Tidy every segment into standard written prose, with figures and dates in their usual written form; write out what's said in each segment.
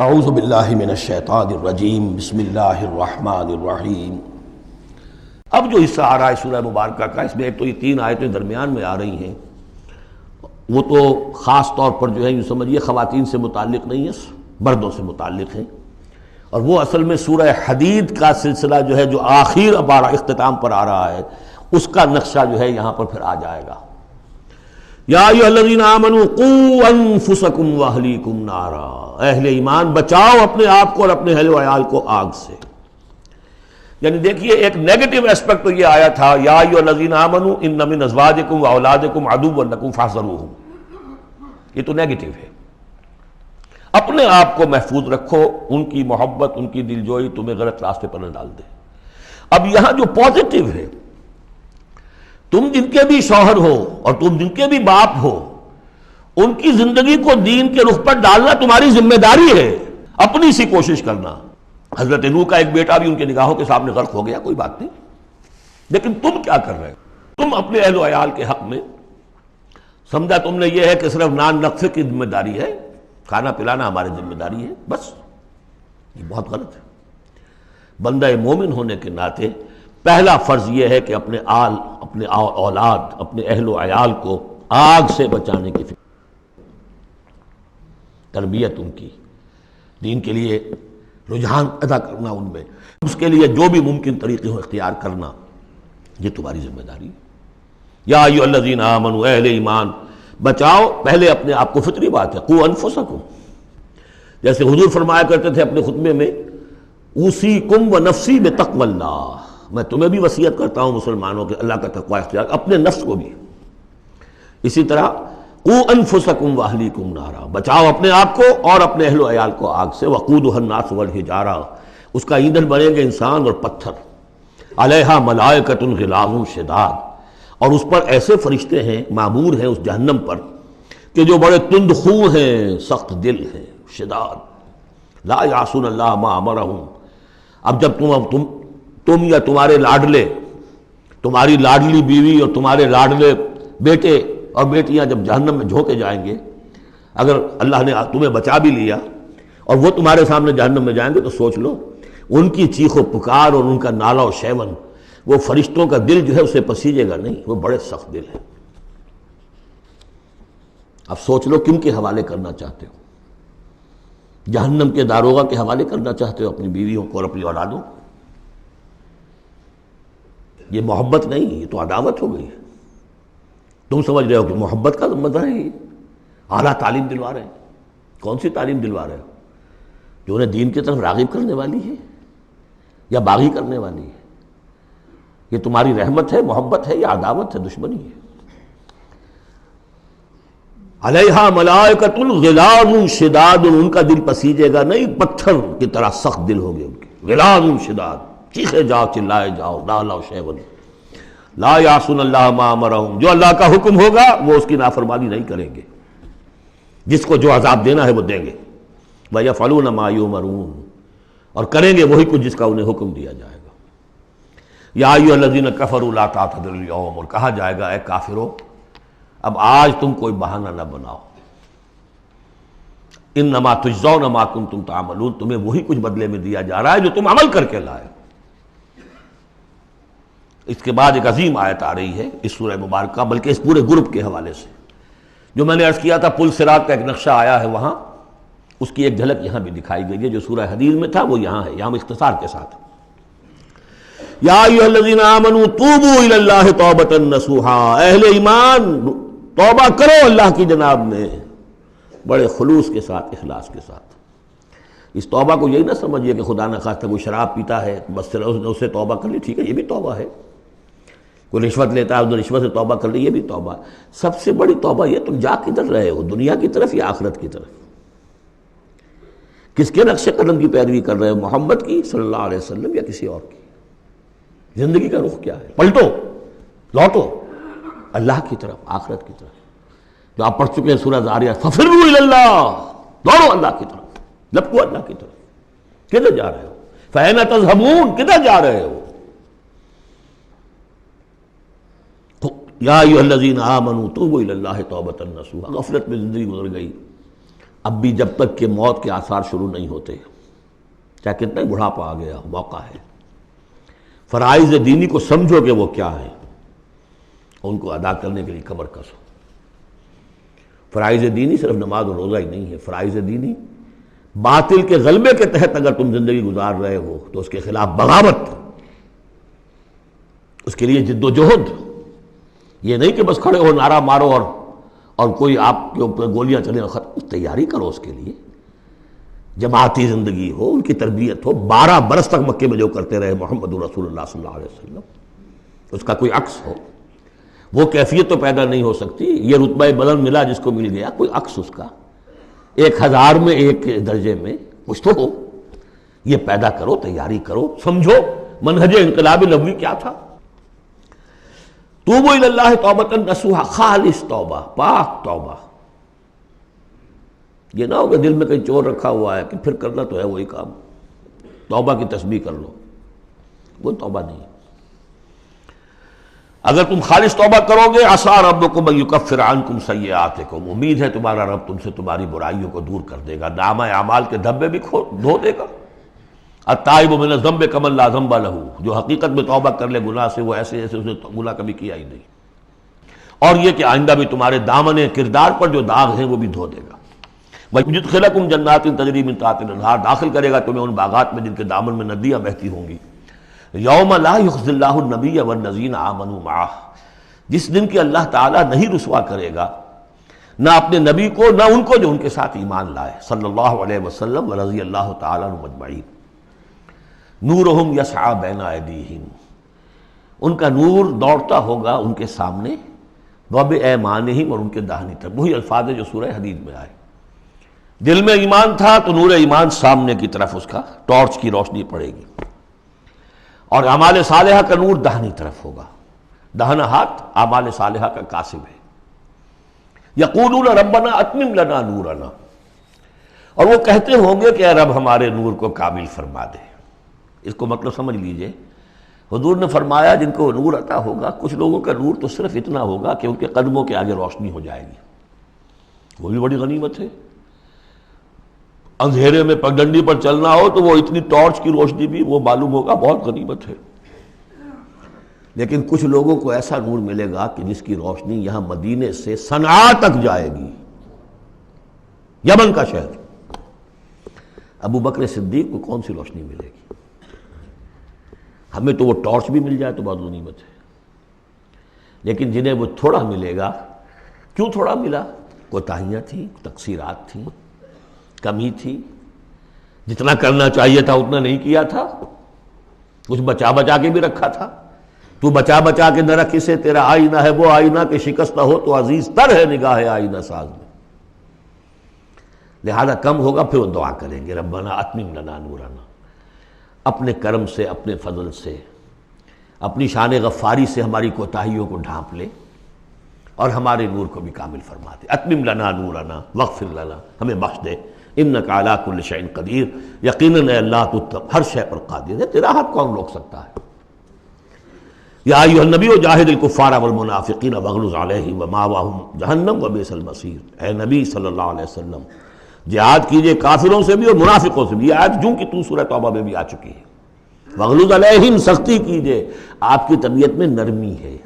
اعوذ باللہ من الشیطان الرجیم بسم اللہ الرحمن الرحیم۔ اب جو حصہ آ رہا ہے سورہ مبارکہ کا، اس میں ایک تو یہ 3 آیتیں درمیان میں آ رہی ہیں، وہ تو خاص طور پر جو ہے یوں سمجھیے خواتین سے متعلق نہیں ہے، مردوں سے متعلق ہیں، اور وہ اصل میں سورہ حدید کا سلسلہ جو ہے جو آخر اب اختتام پر آ رہا ہے، اس کا نقشہ جو ہے یہاں پر پھر آ جائے گا۔ یا ایھا الذین آمنوا قوا انفسکم واہلیکم نارا، اہل ایمان بچاؤ اپنے آپ کو اور اپنے اہل و عیال کو آگ سے۔ یعنی دیکھیے ایک نیگیٹو اسپیکٹ تو یہ آیا تھا، یا ایھا الذین آمنوا ان من ازواجکم واولادکم عدوا لکم فاحذروہم، یہ تو نیگیٹو ہے، اپنے آپ کو محفوظ رکھو، ان کی محبت ان کی دلجوئی تمہیں غلط راستے پر نہ ڈال دے۔ اب یہاں جو پازیٹو ہے، تم جن کے بھی شوہر ہو اور تم جن کے بھی باپ ہو، ان کی زندگی کو دین کے رخ پر ڈالنا تمہاری ذمہ داری ہے، اپنی سی کوشش کرنا۔ حضرت نوح کا ایک بیٹا بھی ان کے نگاہوں کے سامنے غرق ہو گیا، کوئی بات نہیں، لیکن تم کیا کر رہے ہو؟ تم اپنے اہل و عیال کے حق میں سمجھا تم نے یہ ہے کہ صرف نان نقصے کی ذمہ داری ہے، کھانا پلانا ہماری ذمہ داری ہے، بس یہ بہت غلط ہے۔ بندہ مومن ہونے کے ناطے پہلا فرض یہ ہے کہ اپنے اولاد، اپنے اہل و عیال کو آگ سے بچانے کی فکر، تربیت ان کی، دین کے لیے رجحان پیدا کرنا ان میں، اس کے لیے جو بھی ممکن طریقے ہو اختیار کرنا، یہ تمہاری ذمہ داری ہے۔ یا ایھا الذین آمنوا، اہل ایمان بچاؤ پہلے اپنے آپ کو، فطری بات ہے، قوا انفسکم، جیسے حضور فرمایا کرتے تھے اپنے خطبے میں، اوصیکم ونفسی بتقوی اللہ، میں تمہیں بھی وصیت کرتا ہوں مسلمانوں کے اللہ کا تقوی اختیار، اپنے نفس کو بھی۔ اسی طرح قوا انفسکم واہلیکم نارا، بچاؤ اپنے آپ کو اور اپنے اہل و عیال کو آگ سے، وقودھا الناس والحجارہ، اس کا ایندھن بنیں گے انسان اور پتھر، علیہا ملائکۃ غلاظ شداد، اور اس پر ایسے فرشتے ہیں معمور ہیں اس جہنم پر کہ جو بڑے تند خو ہیں، سخت دل ہیں، شداد، لا یعصون اللہ ما امرہم۔ اب جب تم یا تمہارے لاڈلے، تمہاری لاڈلی بیوی اور تمہارے لاڈلے بیٹے اور بیٹیاں جب جہنم میں جھونکے جائیں گے، اگر اللہ نے تمہیں بچا بھی لیا اور وہ تمہارے سامنے جہنم میں جائیں گے، تو سوچ لو ان کی چیخ و پکار اور ان کا نالہ و شیون، وہ فرشتوں کا دل جو ہے اسے پسیجے گا نہیں، وہ بڑے سخت دل ہیں۔ اب سوچ لو کن کے حوالے کرنا چاہتے ہو؟ جہنم کے داروغہ کے حوالے کرنا چاہتے ہو اپنی بیویوں کو اور اپنی اولادوں کو؟ یہ محبت نہیں، یہ تو عداوت ہو گئی ہے۔ تم سمجھ رہے ہو کہ محبت کا مزہ ہے، یہ اعلیٰ تعلیم دلوا رہے ہیں۔ کون سی تعلیم دلوا رہے ہو؟ جو انہیں دین کی طرف راغب کرنے والی ہے یا باغی کرنے والی ہے؟ یہ تمہاری رحمت ہے، محبت ہے یا عداوت ہے، دشمنی ہے؟ علیہا ملائکۃ غلاظ شداد، ان کا دل پسیجے گا نہیں، پتھر کی طرح سخت دل ہوگے ان کے، غلاظ شداد، چیخے جاؤ چلائے جاؤ، نالہ و شیون، لا یعصون اللہ ما امرہم، جو اللہ کا حکم ہوگا وہ اس کی نافرمانی نہیں کریں گے، جس کو جو عذاب دینا ہے وہ دیں گے، وَيَفْعَلُونَ مَا يُؤْمَرُونَ، اور کریں گے وہی کچھ جس کا انہیں حکم دیا جائے گا۔ یا ایھا الذین کفروا لا تعتذروا اليوم، اور کہا جائے گا اے کافرو اب آج تم کوئی بہانہ نہ بناؤ، انما تجزون ما کنتم تعملون، تمہیں وہی کچھ بدلے میں دیا جا رہا ہے جو تم عمل کر کے لائے۔ اس کے بعد ایک عظیم آیت آ رہی ہے اس سورہ مبارکہ، بلکہ اس پورے گروپ کے حوالے سے، جو میں نے عرض کیا تھا پل صراط کا ایک نقشہ آیا ہے وہاں، اس کی ایک جھلک یہاں بھی دکھائی گئی ہے، جو سورہ حدید میں تھا وہ یہاں ہے، یہاں اختصار کے ساتھ۔ یا ایھا الذین آمنوا توبوا الی اللہ توبۃ نصوحا، اہل ایمان توبہ کرو اللہ کی جناب میں بڑے خلوص کے ساتھ، اخلاص کے ساتھ۔ اس توبہ کو یہی نہ سمجھیے کہ خدا نہ خواستہ کوئی شراب پیتا ہے بس اسے توبہ کر لی، ٹھیک ہے یہ بھی توبہ ہے، کوئی رشوت لیتا ہے رشوت سے توبہ کر لی، یہ بھی توبہ ہے۔ سب سے بڑی توبہ یہ تم جا کدھر رہے ہو، دنیا کی طرف یا آخرت کی طرف؟ کس کے نقش قدم کی پیروی کر رہے ہو، محمد کی صلی اللہ علیہ وسلم یا کسی اور کی؟ زندگی کا رخ کیا ہے؟ پلٹو، لوٹو اللہ کی طرف، آخرت کی طرف، جو آپ پڑھ چکے ہیں سورہ ذاریات، ففروا الی اللہ، دوڑو اللہ کی طرف، لپکو اللہ کی طرف۔ کدھر جا رہے ہو؟ فأین تذهبون، کدھر جا رہے ہو؟ یا ایھا الذین آمنوا توبوا الی اللہ توبۃ نصوحا، غفلت میں زندگی گزر گئی، اب بھی جب تک کہ موت کے آثار شروع نہیں ہوتے، چاہے کتنا بڑھاپا آ گیا، موقع ہے، فرائض دینی کو سمجھو کہ وہ کیا ہے، ان کو ادا کرنے کے لیے کمر کسو۔ فرائض دینی صرف نماز و روزہ ہی نہیں ہے، فرائض دینی باطل کے غلبے کے تحت اگر تم زندگی گزار رہے ہو تو اس کے خلاف بغاوت، اس کے لیے جد و جہد، یہ نہیں کہ بس کھڑے ہو نعرہ مارو اور کوئی آپ کے اوپر گولیاں چلیں، تیاری کرو اس کے لیے، جماعتی زندگی ہو، ان کی تربیت ہو۔ 12 برس تک مکے میں جو کرتے رہے محمد رسول اللہ صلی اللہ علیہ وسلم، اس کا کوئی عکس ہو، وہ کیفیت تو پیدا نہیں ہو سکتی۔ یہ رتبہ بلند ملا جس کو مل گیا، کوئی عکس اس کا 1000 میں 1 درجے میں کچھ تو ہو، یہ پیدا کرو، تیاری کرو، سمجھو منہج انقلاب نبوی کیا تھا۔ توبوا الی اللہ توبۃ نصوحا، خالص توبہ، پاک توبہ۔ یہ نہ ہو کہ دل میں کہیں چور رکھا ہوا ہے کہ پھر کرنا تو ہے وہی کام، توبہ کی تسبیح کر لو، وہ توبہ نہیں۔ اگر تم خالص توبہ کرو گے، عسیٰ ربکم ان یکفر عنکم سیئاتکم، امید ہے تمہارا رب تم سے تمہاری برائیوں کو دور کر دے گا، نامہ اعمال کے دھبے بھی دھو دے گا۔ التائب من الذنب کمن لا ذنب لہ، جو حقیقت میں توبہ کر لے گناہ سے، وہ ایسے جیسے اس نے گناہ کبھی کیا ہی نہیں، اور یہ کہ آئندہ بھی تمہارے دامن کردار پر جو داغ ہیں وہ بھی دھو دے گا۔ وَيُدْخِلَكُمْ جَنَّاتٍ تَجْرِي مِن تَحْتِهَا الْأَنْهَارُ، داخل کرے گا تمہیں ان باغات میں جن کے دامن میں ندیاں بہتی ہوں گی۔ یوم لا یخزی اللہ النبی والذین آمنوا معہ، جس دن کہ اللہ تعالیٰ نہیں رسوا کرے گا نہ اپنے نبی کو نہ ان کو جو ان کے ساتھ ایمان لائے، صلی اللہ علیہ وسلم ورضی اللہ تعالیٰ عنہم اجمعین۔ نورہم یسعی بین ایدیہم، ان کا نور دوڑتا ہوگا ان کے سامنے، وبایمانہم، اور ان کے داہنی طرف۔ وہی الفاظ ہے جو سورہ حدید میں آئے۔ دل میں ایمان تھا تو نور ایمان سامنے کی طرف اس کا ٹارچ کی روشنی پڑے گی، اور اعمال صالحہ کا نور داہنی طرف ہوگا۔ داہنا ہاتھ اعمال صالحہ کا قاسم ہے۔ یقولون ربنا اتمم لنا نورنا، اور وہ کہتے ہوں گے کہ اے رب ہمارے نور کو کامل فرما دے۔ اس کو مطلب سمجھ لیجئے، حضور نے فرمایا جن کو نور عطا ہوگا، کچھ لوگوں کا نور تو صرف اتنا ہوگا کہ ان کے قدموں کے آگے روشنی ہو جائے گی، وہ بھی بڑی غنیمت ہے۔ اندھیرے میں پگڈنڈی پر چلنا ہو تو وہ اتنی ٹارچ کی روشنی بھی وہ معلوم ہوگا بہت غنیمت ہے۔ لیکن کچھ لوگوں کو ایسا نور ملے گا کہ جس کی روشنی یہاں مدینے سے صنعاء تک جائے گی، یمن کا شہر۔ ابو بکر صدیق کو کون سی روشنی ملے گی؟ ہمیں تو وہ ٹارچ بھی مل جائے تو بہت غنیمت ہے، لیکن جنہیں وہ تھوڑا ملے گا، کیوں تھوڑا ملا؟ کوتاہیاں تھیں، تقصیرات تھیں، کمی تھی، جتنا کرنا چاہیے تھا اتنا نہیں کیا تھا، کچھ بچا بچا کے بھی رکھا تھا۔ تو بچا بچا کے نہ رکھ اسے، تیرا آئینہ ہے وہ آئینہ کہ شکست ہو تو عزیز تر ہے نگاہ آئینہ ساز میں۔ لہذا کم ہوگا، پھر وہ دعا کریں گے ربنا اتمم لنا نورنا، اپنے کرم سے، اپنے فضل سے، اپنی شان غفاری سے ہماری کوتاہیوں کو ڈھانپ لے اور ہمارے نور کو بھی کامل فرما دے۔ اتمم لنا نورنا واغفر لنا، ہمیں بخش دے، انک علی کل شیء قدیر، یقیناً اے اللہ تو ہر شے پر قادر ہے، تیرا ہاتھ کون روک سکتا ہے۔ یا ایھا النبی جاہد الکفار والمنافقین واغلظ علیہم ومأواہم جہنم وبئس المصیر، اے نبی صلی اللہ علیہ وسلم جہاد کیجئے کافروں سے بھی اور منافقوں سے بھی۔ یہ آیت جوں کہ تو سورہ توبہ میں بھی آ چکی ہے۔ واغلظ علیہم، سختی کیجئے، آپ کی طبیعت میں نرمی ہے،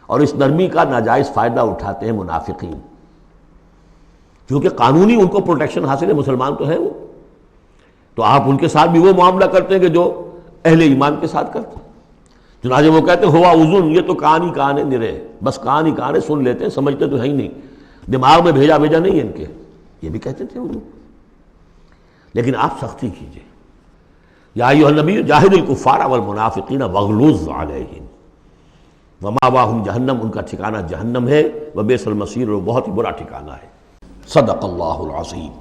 اور اس نرمی کا ناجائز فائدہ اٹھاتے ہیں منافقین، کیونکہ قانونی ان کو پروٹیکشن حاصل ہے، مسلمان تو ہے وہ، تو آپ ان کے ساتھ بھی وہ معاملہ کرتے ہیں کہ جو اہل ایمان کے ساتھ کرتے ہیں۔ چنانچہ وہ کہتے ہیں ہوا اذن، یہ تو کان ہی کان ہے نرے، بس کان ہی کان ہے، سن لیتے ہیں، سمجھتے تو ہے ہی نہیں، دماغ میں بھیجا نہیں ہے ان کے، یہ بھی کہتے تھے وہ لوگ۔ لیکن آپ سختی کیجئے، یا ایھا النبی جاہد الکفار والمنافقین واغلظ علیہم ومأواہم جہنم، ان کا ٹھکانہ جہنم ہے، وبئس المصیر، اور بہت ہی برا ٹھکانہ ہے۔ صدق اللہ العظیم۔